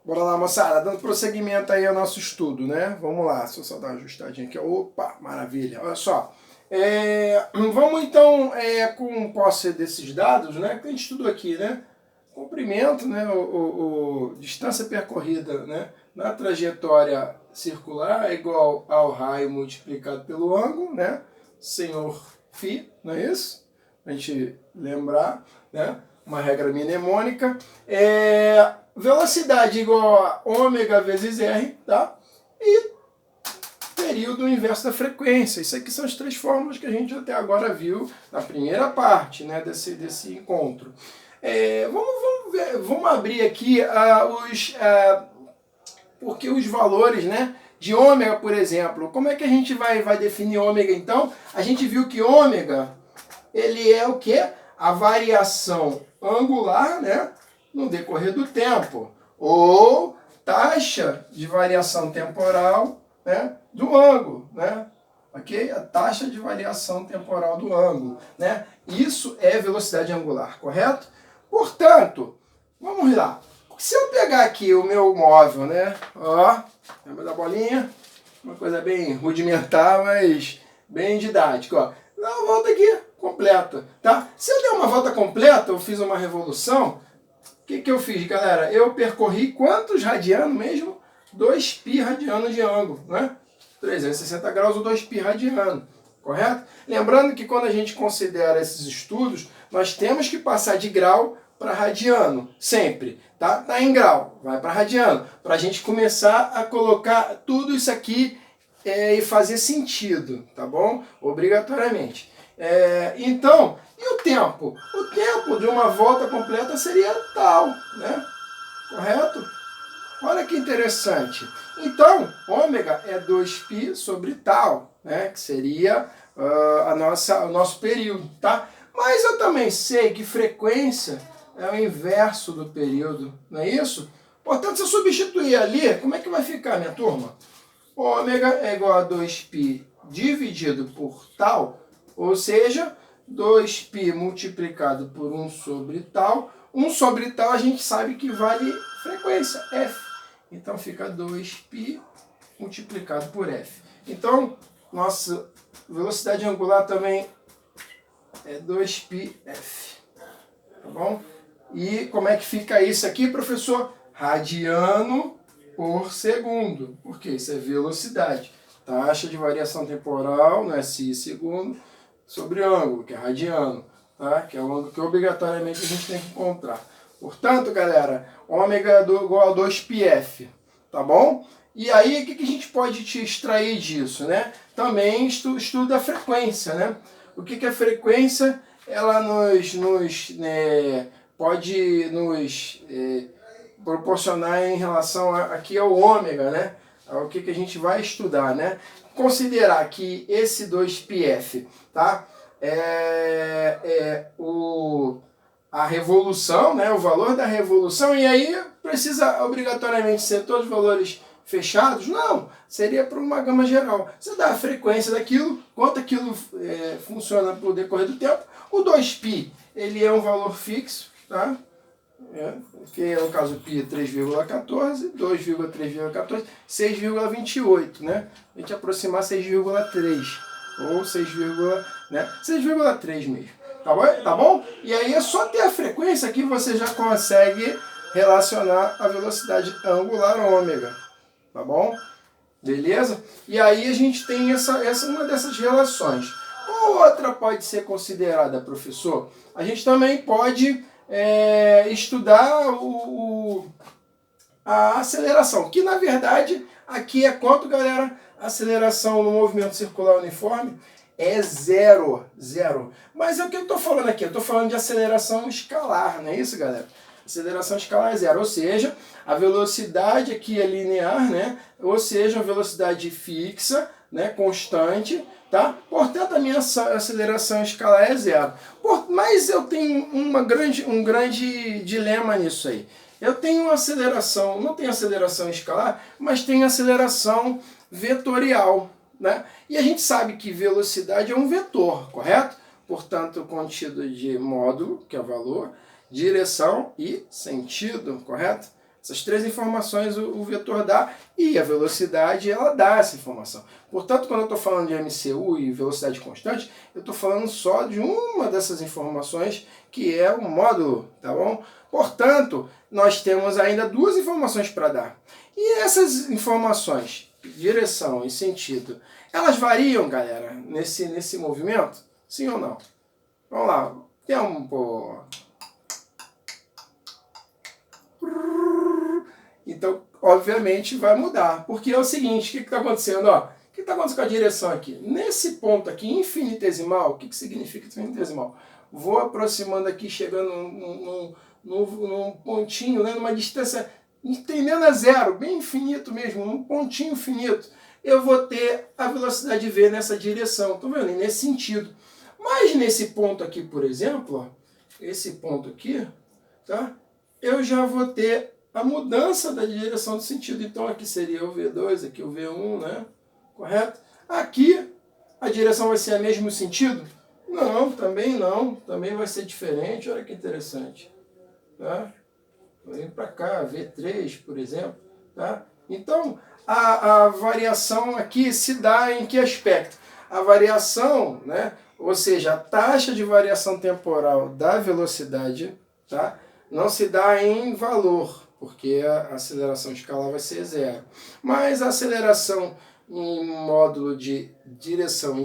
Bora lá, moçada, dando prosseguimento aí ao nosso estudo, né? Vamos lá, deixa eu só dar uma ajustadinha aqui. Opa, maravilha. Olha só. Vamos então, com posse desses dados, né? Que a gente estudou aqui, né? Comprimento, né? Distância percorrida, né? Na trajetória circular é igual ao raio multiplicado pelo ângulo, né? Senhor Φ, não é isso? A gente lembrar, né? Uma regra mnemônica. Velocidade igual a ômega vezes R, tá? E período inverso da frequência. Isso aqui são as três fórmulas que a gente até agora viu na primeira parte, né, desse encontro. Vamos abrir aqui porque os valores, né, de ômega, por exemplo. Como é que a gente vai definir ômega, então? A gente viu que ômega, ele é o quê? A variação angular, né, no decorrer do tempo, ou taxa de variação temporal, né, do ângulo, né? Ok? A taxa de variação temporal do ângulo, né? Isso é velocidade angular, correto? Portanto, vamos lá. Se eu pegar aqui o meu móvel, né? Ó, lembra da bolinha? Uma coisa bem rudimentar, mas bem didática, ó. Dá uma volta aqui, completa, tá? Se eu der uma volta completa, eu fiz uma revolução. O que eu fiz, galera? Eu percorri quantos radianos mesmo? 2π radianos de ângulo, né? 360 graus ou 2π radiano, correto? Lembrando que quando a gente considera esses estudos, nós temos que passar de grau para radiano, sempre, tá? Tá em grau, vai para radiano, para a gente começar a colocar tudo isso aqui e fazer sentido, tá bom? Obrigatoriamente. Então, e o tempo? O tempo de uma volta completa seria tal, né? Correto? Olha que interessante. Então, ômega é 2π sobre tal, né? Que seria o nosso período, tá? Mas eu também sei que frequência é o inverso do período, não é isso? Portanto, se eu substituir ali, como é que vai ficar, minha turma? Ômega é igual a 2π dividido por tal, ou seja, 2π multiplicado por 1 sobre tal. 1 sobre tal a gente sabe que vale frequência, F. Então fica 2π multiplicado por F. Então, nossa velocidade angular também é 2πf. Tá bom? E como é que fica isso aqui, professor? Radiano por segundo. Porque isso é velocidade. Taxa de variação temporal, né, si segundo, sobre ângulo, que é radiano, tá? Que é o ângulo que obrigatoriamente a gente tem que encontrar. Portanto, galera, ômega é igual a 2πf, tá bom? E aí, o que a gente pode te extrair disso, né? Também estuda a frequência, né? O que a frequência, ela pode nos proporcionar em relação aqui ao ômega, né? O que a gente vai estudar, né? Considerar que esse 2πf, tá? A revolução, né? O valor da revolução, e aí precisa obrigatoriamente ser todos os valores fechados? Não, seria para uma gama geral. Você dá a frequência daquilo, quanto aquilo funciona por decorrer do tempo. O 2π, ele é um valor fixo, tá? Que no caso π é 3,14, 2,3,14, 6,28, né? A gente aproximar 6,3 ou 6,3 mesmo. Tá bom? E aí é só ter a frequência que você já consegue relacionar a velocidade angular ômega. Tá bom? Beleza? E aí a gente tem uma dessas relações. Qual outra pode ser considerada, professor? A gente também pode estudar a aceleração, que na verdade aqui é quanto, galera? A aceleração no movimento circular uniforme é zero. Mas o que eu estou falando aqui? Eu estou falando de aceleração escalar, não é isso, galera? Aceleração escalar é zero, ou seja, a velocidade aqui é linear, né? Ou seja, a velocidade fixa, né? Constante, tá? Portanto, a minha aceleração escalar é zero. Mas eu tenho um grande dilema nisso aí. Eu tenho uma aceleração, não tenho aceleração escalar, mas tenho aceleração vetorial, né? E a gente sabe que velocidade é um vetor, correto? Portanto, contido de módulo, que é valor, direção e sentido, correto? Essas três informações o vetor dá e a velocidade ela dá essa informação. Portanto, quando eu estou falando de MCU e velocidade constante, eu estou falando só de uma dessas informações que é o módulo, tá bom? Portanto, nós temos ainda duas informações para dar. E essas informações, direção e sentido, elas variam, galera, nesse movimento? Sim ou não? Vamos lá. Tempo. Então, obviamente, vai mudar. Porque é o seguinte, o que está acontecendo? Ó, o que está acontecendo com a direção aqui? Nesse ponto aqui, infinitesimal, o que significa infinitesimal? Vou aproximando aqui, chegando num pontinho, né, numa distância tendendo a zero, bem infinito mesmo, num pontinho finito. Eu vou ter a velocidade v nessa direção, estão vendo? Nesse sentido. Mas nesse ponto aqui, por exemplo, ó, esse ponto aqui, tá? Eu já vou ter a mudança da direção do sentido. Então aqui seria o V2, aqui o V1, né? Correto? Aqui a direção vai ser o mesmo sentido? Não, também não. Também vai ser diferente. Olha que interessante. Tá? Vem para cá, V3, por exemplo. Tá? Então a variação aqui se dá em que aspecto? A variação, né? Ou seja, a taxa de variação temporal da velocidade, tá? Não se dá em valor, porque a aceleração escalar vai ser zero. Mas a aceleração em módulo de direção,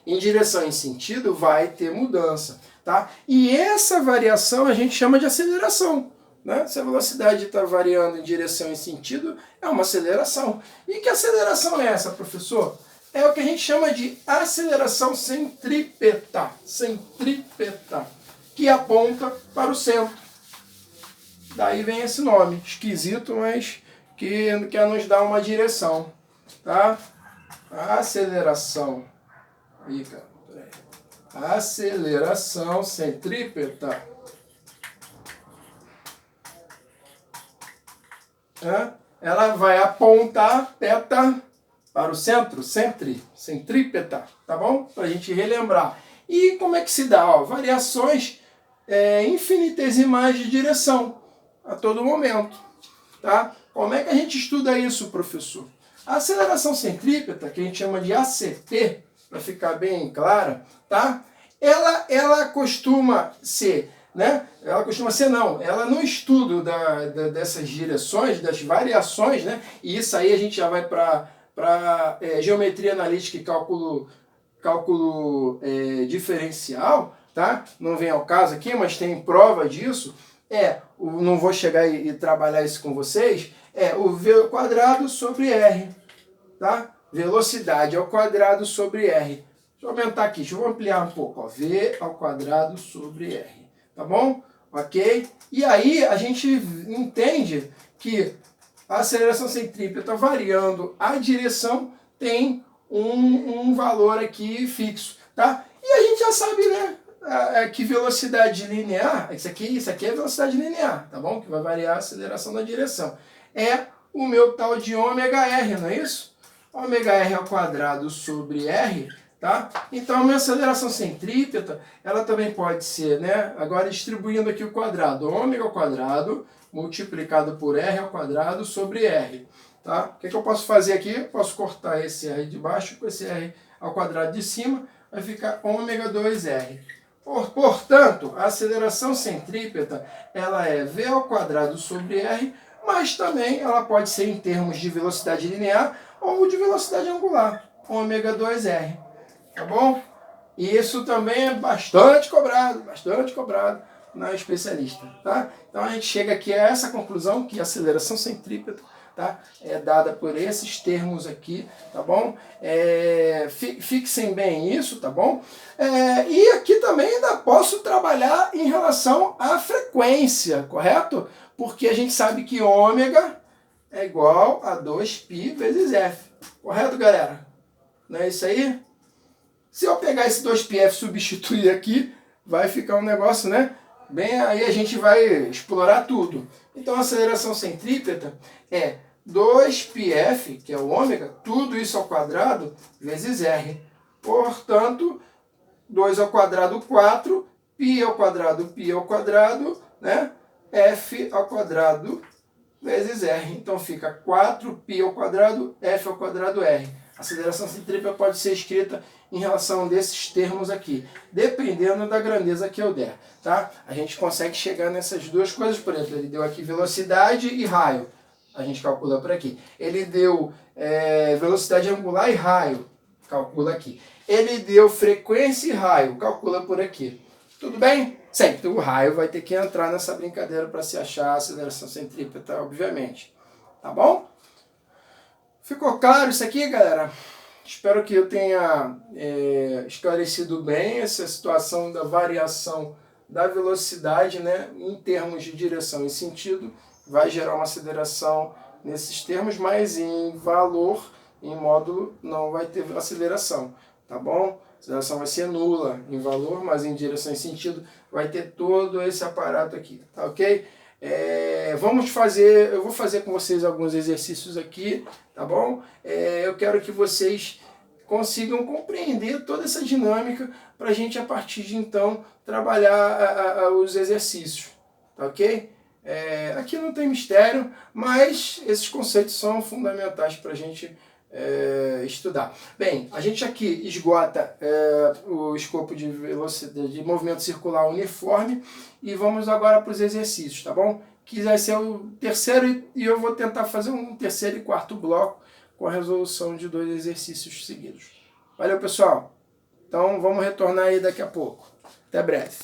em direção em sentido vai ter mudança. Tá? E essa variação a gente chama de aceleração. Né? Se a velocidade está variando em direção e sentido, é uma aceleração. E que aceleração é essa, professor? É o que a gente chama de aceleração centrípeta. Centrípeta. Que aponta para o centro. Daí vem esse nome, esquisito, mas que nos dá uma direção. Tá? A aceleração. Ih, cara, peraí. Aceleração centrípeta. Ela vai apontar peta para o centro, centrípeta, tá bom? Para a gente relembrar. E como é que se dá? Ó, variações infinitesimais de direção a todo momento. Tá? Como é que a gente estuda isso, professor? A aceleração centrípeta, que a gente chama de ACT, para ficar bem clara, tá? Ela costuma ser, né? Ela costuma ser não. Ela no estudo dessas direções, das variações, né? E isso aí a gente já vai para geometria analítica e cálculo diferencial, tá? Não vem ao caso aqui, mas tem prova disso. Não vou chegar e trabalhar isso com vocês. O v ao quadrado sobre r, tá? Velocidade ao quadrado sobre r. Deixa eu aumentar aqui, deixa eu ampliar um pouco. Ó. V ao quadrado sobre r, tá bom? Ok? E aí a gente entende que a aceleração centrípeta variando a direção tem um valor aqui fixo, tá? E a gente já sabe, né? Que velocidade linear, isso aqui é velocidade linear, tá bom? Que vai variar a aceleração da direção. É o meu tal de ômega-r, não é isso? Ômega-r ao quadrado sobre r, tá? Então a minha aceleração centrípeta, ela também pode ser, né? Agora distribuindo aqui o quadrado, ômega ao quadrado multiplicado por r ao quadrado sobre r, tá? O que eu posso fazer aqui? Eu posso cortar esse r de baixo com esse r ao quadrado de cima, vai ficar ômega 2r. Portanto, a aceleração centrípeta ela é v ao quadrado sobre r, mas também ela pode ser em termos de velocidade linear ou de velocidade angular, ômega 2r. Tá bom? E isso também é bastante cobrado na especialista. Tá? Então a gente chega aqui a essa conclusão que a aceleração centrípeta, tá, é dada por esses termos aqui, tá bom? Fixem bem isso, tá bom? E aqui também ainda posso trabalhar em relação à frequência, correto? Porque a gente sabe que ômega é igual a 2π vezes f. Correto, galera? Não é isso aí? Se eu pegar esse 2πf e substituir aqui, vai ficar um negócio, né? Bem, aí a gente vai explorar tudo. Então a aceleração centrípeta é 2πf, que é o ômega, tudo isso ao quadrado, vezes r. Portanto, 2 ao quadrado, 4, π ao quadrado, né? F ao quadrado vezes R. Então fica 4π ao quadrado, F ao quadrado R. A aceleração centrípeta pode ser escrita em relação desses termos aqui, dependendo da grandeza que eu der. Tá? A gente consegue chegar nessas duas coisas. Por exemplo, ele deu aqui velocidade e raio. A gente calcula por aqui. Ele deu velocidade angular e raio. Calcula aqui. Ele deu frequência e raio. Calcula por aqui. Tudo bem? Sempre o raio vai ter que entrar nessa brincadeira para se achar a aceleração centrípeta, obviamente. Tá bom? Ficou claro isso aqui, galera? Espero que eu tenha esclarecido bem essa situação da variação da velocidade, né, em termos de direção e sentido. Vai gerar uma aceleração nesses termos, mas em valor, em módulo, não vai ter aceleração. Tá bom? A aceleração vai ser nula em valor, mas em direção e sentido vai ter todo esse aparato aqui. Tá ok? Eu vou fazer com vocês alguns exercícios aqui, tá bom? Eu quero que vocês consigam compreender toda essa dinâmica para a gente, a partir de então, trabalhar os exercícios, tá ok? Aqui não tem mistério, mas esses conceitos são fundamentais para a gente estudar. Bem, a gente aqui esgota o escopo de velocidade de movimento circular uniforme e vamos agora para os exercícios, tá bom? Que vai ser o terceiro e eu vou tentar fazer um terceiro e quarto bloco com a resolução de 2 exercícios seguidos. Valeu, pessoal! Então vamos retornar aí daqui a pouco. Até breve.